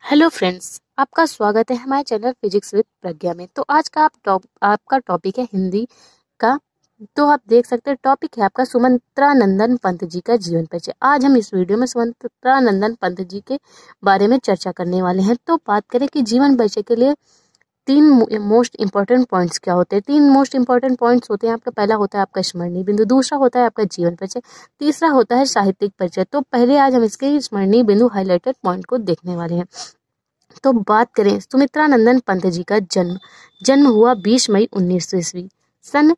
Hello friends, आपका स्वागत है हमारे चैनल फिजिक्स विद प्रज्ञा में। तो आज का आपका टॉपिक है हिंदी का। तो आप देख सकते हैं टॉपिक है आपका सुमित्रानंदन पंत जी का जीवन परिचय। आज हम इस वीडियो में सुमित्रानंदन पंत जी के बारे में चर्चा करने वाले हैं। तो बात करें कि जीवन परिचय के लिए तीन मोस्ट इंपॉर्टेंट पॉइंट्स क्या होते हैं। तीन मोस्ट इंपॉर्टेंट पॉइंट्स होते हैं आपका। पहला होता है आपका स्मरणीय बिंदु, दूसरा होता है आपका जीवन परिचय, तीसरा होता है साहित्यिक परिचय। तो पहले आज हम इसके स्मरणीय बिंदु हाईलाइटेड पॉइंट को देखने वाले हैं। तो बात करें सुमित्रानंदन पंत जी का जन्म हुआ 20 मई 1900 ईस्वी। सन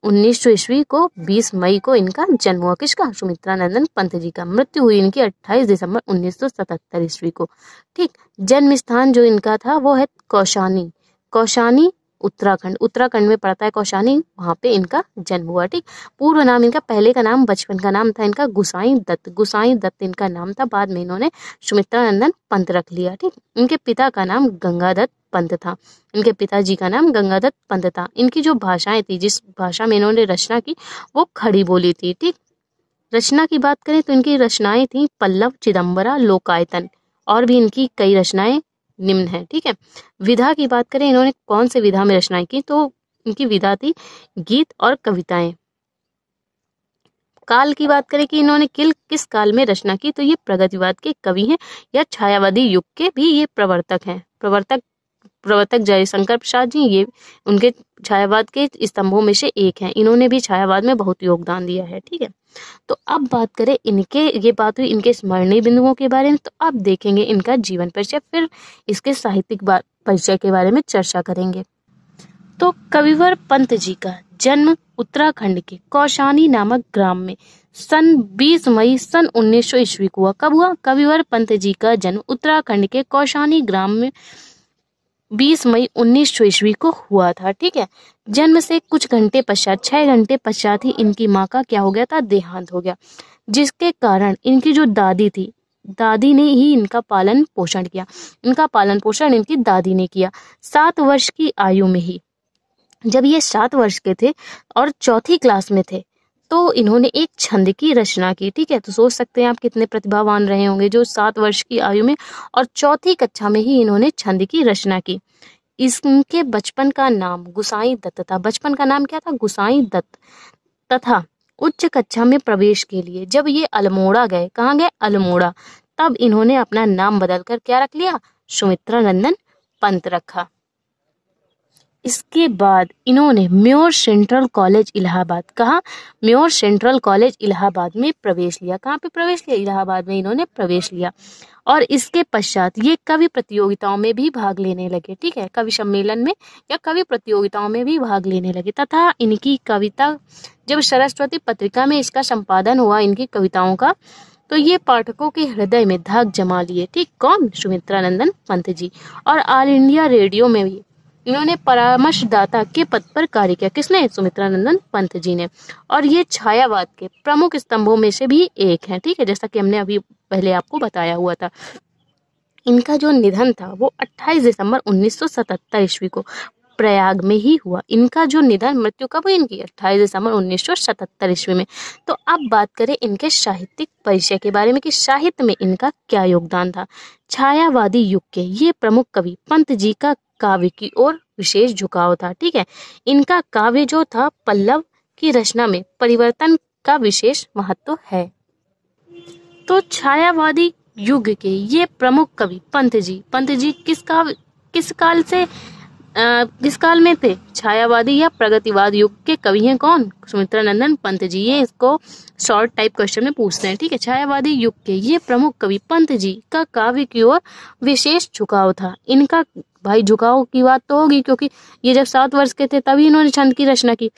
1900 ईस्वी को 20 मई को इनका जन्म हुआ। किसका? सुमित्रानंदन पंत जी का। मृत्यु हुई इनकी 28 दिसंबर 1977 ईस्वी को। ठीक। जन्म स्थान जो इनका था वो है कौशानी उत्तराखंड में पड़ता है कौशानी, वहां पे इनका जन्म हुआ। ठीक। पूर्व नाम इनका, पहले का नाम बचपन का नाम था इनका गुसाई दत्त इनका नाम था। बाद में इन्होंने सुमित्रानंदन पंत रख लिया। ठीक। इनके पिता का नाम गंगादत्त पंत था। इनके पिताजी का नाम गंगादत्त पंत था। इनकी जो भाषाएं थी, जिस भाषा में इन्होंने रचना की, वो खड़ी बोली थी। ठीक। रचना की बात करें तो इनकी रचनाएं थी पल्लव, चिदंबरा, लोकायतन, और भी इनकी कई रचनाएं निम्न है। ठीक है। विधा की बात करें इन्होंने कौन से विधा में रचनाएं की, तो इनकी विधा थी गीत और कविताएं। काल की बात करें कि इन्होंने किस काल में रचना की, तो ये प्रगतिवाद के कवि हैं या छायावादी युग के भी ये प्रवर्तक हैं। प्रवर्तक जयशंकर प्रसाद जी, ये उनके छायावाद के स्तंभों में से एक हैं। इन्होंने भी छायावाद में बहुत योगदान दिया है। ठीक है। तो अब बात करें ये बात हुई इनके स्मरणीय बिंदुओं के बारे में। तो अब देखेंगे इनका जीवन परिचय, फिर इसके साहित्यिक परिचय के बारे में चर्चा करेंगे। तो कविवर पंत जी का जन्म उत्तराखंड के कौशानी नामक ग्राम में सन 20 मई सन 1900 ईस्वी को हुआ। कब हुआ? कविवर पंत जी का जन्म उत्तराखंड के कौशानी ग्राम में 20 मई 1900 ईस्वी को हुआ था। ठीक है। जन्म से कुछ घंटे पश्चात, 6 घंटे पश्चात ही इनकी माँ का क्या हो गया था? देहांत हो गया, जिसके कारण इनकी जो दादी थी, दादी ने ही इनका पालन पोषण किया। इनका पालन पोषण इनकी दादी ने किया। 7 वर्ष की आयु में ही, जब ये 7 वर्ष के थे और चौथी क्लास में थे, तो इन्होंने एक छंद की रचना की। ठीक है। तो सोच सकते हैं आप कितने प्रतिभावान रहे होंगे जो 7 वर्ष की आयु में और चौथी कक्षा में ही इन्होंने छंद की रचना की। इनके बचपन का नाम गुसाई दत्त था। बचपन का नाम क्या था? गुसाई दत्त। तथा उच्च कक्षा में प्रवेश के लिए जब ये अल्मोड़ा गए, कहाँ गए? अल्मोड़ा, तब इन्होंने अपना नाम बदलकर क्या रख लिया? सुमित्रानंदन पंत रखा। इसके बाद इन्होंने म्योर सेंट्रल कॉलेज इलाहाबाद, कहा? म्योर सेंट्रल कॉलेज इलाहाबाद में प्रवेश लिया। कहाँ पे प्रवेश लिया? इलाहाबाद में इन्होंने प्रवेश लिया। और इसके पश्चात ये कवि प्रतियोगिताओं में भी भाग लेने लगे। ठीक है। कवि सम्मेलन में या कवि प्रतियोगिताओं में भी भाग लेने लगे। तथा इनकी कविता, जब सरस्वती पत्रिका में इसका संपादन हुआ इनकी कविताओं का, तो ये पाठकों के हृदय में धाक जमा लिए। ठीक। कौन? सुमित्रानंदन पंत जी। और ऑल इंडिया रेडियो में भी इन्होंने परामर्शदाता के पद पर कार्य किया। किसने? सुमित्रानंदन पंत जी ने। और ये छायावाद के प्रमुख स्तंभों में से भी एक है। ठीक है। जैसा कि हमने अभी पहले आपको बताया हुआ था। इनका जो निधन था वो 28 दिसंबर 1977 ईस्वी को प्रयाग में ही हुआ। इनका जो निधन, मृत्यु कब हुई इनकी? 28 दिसंबर 1977 ईस्वी में। तो अब बात करें इनके साहित्यिक परिचय के बारे में कि साहित्य में इनका क्या योगदान था। छायावादी युग के ये प्रमुख कवि पंत जी का काव्य की ओर विशेष झुकाव था। ठीक है। इनका काव्य जो था पल्लव की रचना में परिवर्तन का विशेष महत्व है। तो छायावादी युग के ये प्रमुख कवि पंत जी किस काल में थे? छायावादी या प्रगतिवाद युग के कवि हैं। कौन? सुमित्रानंदन पंत जी। ये इसको शॉर्ट टाइप क्वेश्चन में पूछते हैं। ठीक है। छायावादी युग के ये प्रमुख कवि पंत जी का काव्य की ओर विशेष झुकाव था। इनका भाई झुकाव की बात तो होगी, क्योंकि ये जब 7 वर्ष के थे तभी इन्होंने छंद की रचना की।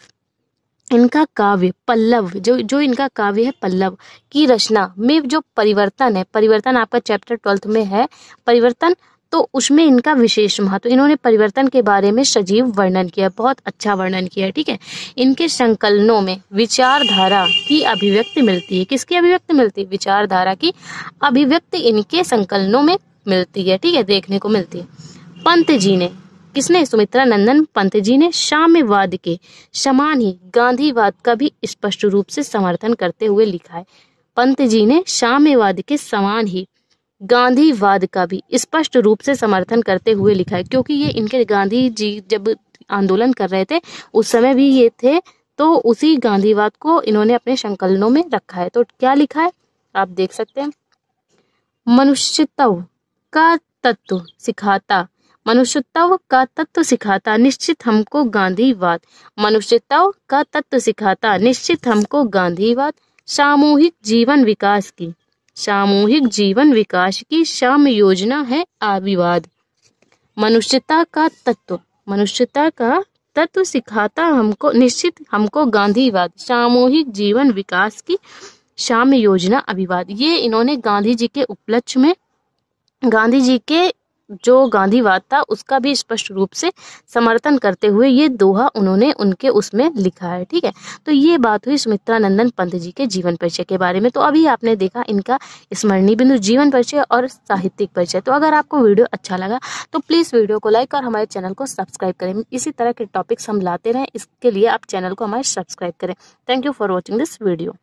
इनका काव्य पल्लव, जो इनका काव्य है पल्लव की रचना में जो परिवर्तन है, परिवर्तन आपका चैप्टर 12th में है परिवर्तन, तो उसमें इनका विशेष महत्व। इन्होंने परिवर्तन के बारे में सजीव वर्णन किया, बहुत अच्छा वर्णन किया। ठीक है। इनके संकलनों में विचारधारा की अभिव्यक्ति मिलती है। किसकी अभिव्यक्ति मिलती है? विचारधारा की अभिव्यक्ति इनके संकलनों में मिलती है। ठीक है। देखने को मिलती है। पंत जी ने, किसने? सुमित्रानंदन पंत जी ने साम्यवाद के समान ही गांधीवाद का भी स्पष्ट रूप से समर्थन करते हुए लिखा है। पंत जी ने साम्यवाद के समान ही गांधीवाद का भी स्पष्ट रूप से समर्थन करते हुए लिखा है, क्योंकि ये इनके गांधी जी जब आंदोलन कर रहे थे उस समय भी ये थे, तो उसी गांधीवाद को इन्होंने अपने संकलनों में रखा है। तो क्या लिखा है आप देख सकते हैं। मनुष्यत्व का तत्व सिखाता, मनुष्यत्व का तत्व सिखाता निश्चित हमको गांधीवाद, मनुष्यत्व का तत्व सिखाता निश्चित हमको गांधीवाद, सामूहिक जीवन विकास की, सामूहिक जीवन विकास की साम्य योजना है आविवाद। मनुष्यता का तत्व, मनुष्यता का तत्व सिखाता हमको निश्चित हमको गांधीवाद, सामूहिक जीवन विकास की साम्य योजना अभिवाद। ये इन्होंने गांधी जी के उपलक्ष्य में गांधी जी के जो गांधीवाद था उसका भी स्पष्ट रूप से समर्थन करते हुए ये दोहा उन्होंने उनके उसमें लिखा है। ठीक है, तो ये बात हुई सुमित्रानंदन पंत जी के जीवन परिचय के बारे में। तो अभी आपने देखा इनका स्मरणीय बिंदु, जीवन परिचय और साहित्यिक परिचय। तो अगर आपको वीडियो अच्छा लगा तो प्लीज वीडियो को लाइक और हमारे चैनल को सब्सक्राइब करें। इसी तरह के टॉपिक्स हम लाते रहें, इसके लिए आप चैनल को हमारे सब्सक्राइब करें। Thank you for watching this video.